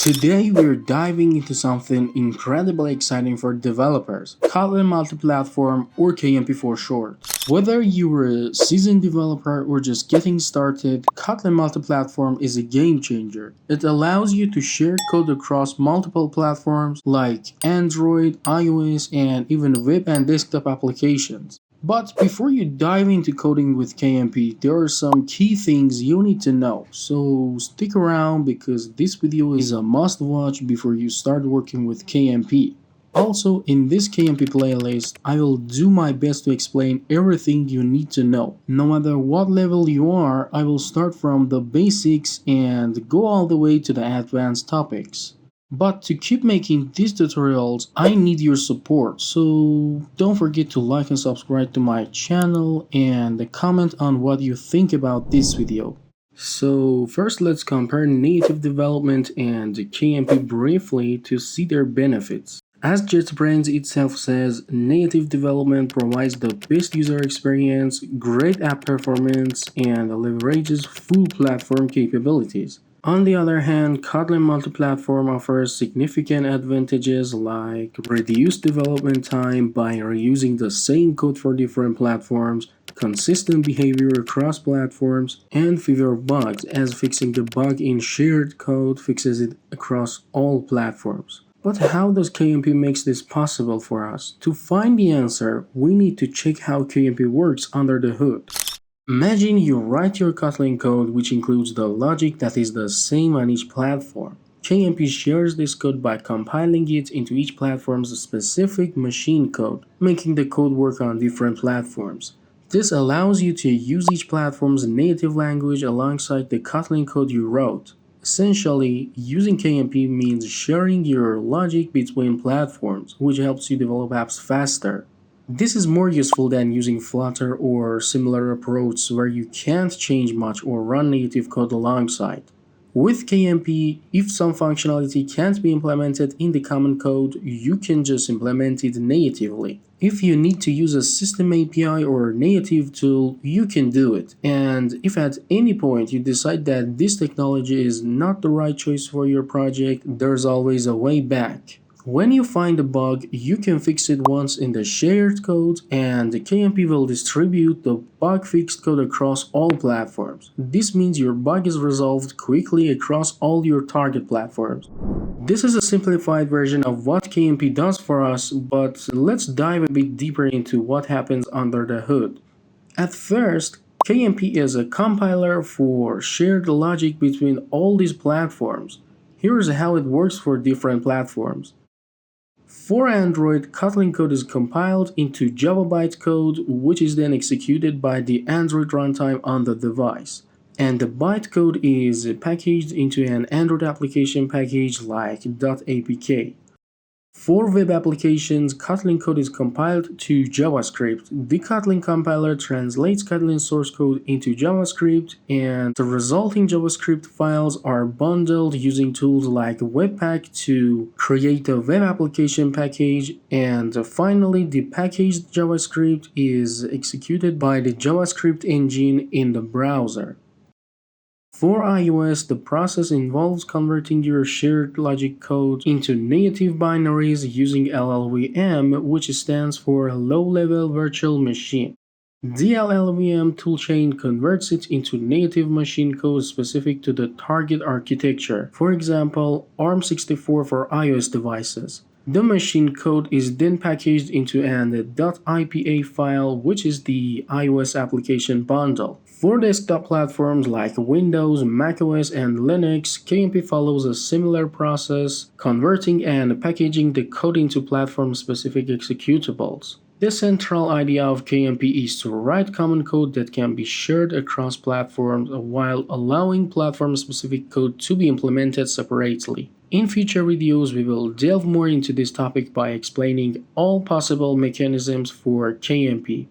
Today we're diving into something incredibly exciting for developers, Kotlin Multi-Platform or KMP for short. Whether you're a seasoned developer or just getting started, Kotlin Multi-Platform is a game changer. It allows you to share code across multiple platforms like Android, iOS, and even web and desktop applications. But before you dive into coding with KMP, there are some key things you need to know. So stick around because this video is a must watch before you start working with KMP. Also, in this KMP playlist, I will do my best to explain everything you need to know. No matter what level you are, I will start from the basics and go all the way to the advanced topics. But to keep making these tutorials, I need your support, so don't forget to like and subscribe to my channel and comment on what you think about this video. So first let's compare native development and KMP briefly to see their benefits. As JetBrains itself says, native development provides the best user experience, great app performance, and leverages full platform capabilities. On the other hand, Kotlin multi-platform offers significant advantages like reduced development time by reusing the same code for different platforms, consistent behavior across platforms, and fewer bugs, as fixing the bug in shared code fixes it across all platforms. But how does KMP makes this possible for us? To find the answer, we need to check how KMP works under the hood. Imagine you write your Kotlin code which includes the logic that is the same on each platform. KMP shares this code by compiling it into each platform's specific machine code, making the code work on different platforms. This allows you to use each platform's native language alongside the Kotlin code you wrote. Essentially, using KMP means sharing your logic between platforms, which helps you develop apps faster. This is more useful than using Flutter or similar approaches where you can't change much or run native code alongside. With KMP, if some functionality can't be implemented in the common code, you can just implement it natively. If you need to use a system API or native tool, you can do it. And if at any point you decide that this technology is not the right choice for your project, there's always a way back. When you find a bug, you can fix it once in the shared code, and the KMP will distribute the bug fixed code across all platforms. This means your bug is resolved quickly across all your target platforms. This is a simplified version of what KMP does for us, but let's dive a bit deeper into what happens under the hood. At first, KMP is a compiler for shared logic between all these platforms. Here's how it works for different platforms. For Android, Kotlin code is compiled into Java bytecode, which is then executed by the Android runtime on the device. And the bytecode is packaged into an Android application package like .apk. For web applications, Kotlin code is compiled to JavaScript. The Kotlin compiler translates Kotlin source code into JavaScript, and the resulting JavaScript files are bundled using tools like Webpack to create a web application package, and finally the packaged JavaScript is executed by the JavaScript engine in the browser. For iOS, the process involves converting your shared logic code into native binaries using LLVM, which stands for Low-Level Virtual Machine. The LLVM toolchain converts it into native machine code specific to the target architecture, for example, ARM64 for iOS devices. The machine code is then packaged into an .ipa file, which is the iOS application bundle. For desktop platforms like Windows, macOS, and Linux, KMP follows a similar process, converting and packaging the code into platform-specific executables. The central idea of KMP is to write common code that can be shared across platforms while allowing platform-specific code to be implemented separately. In future videos, we will delve more into this topic by explaining all possible mechanisms for KMP.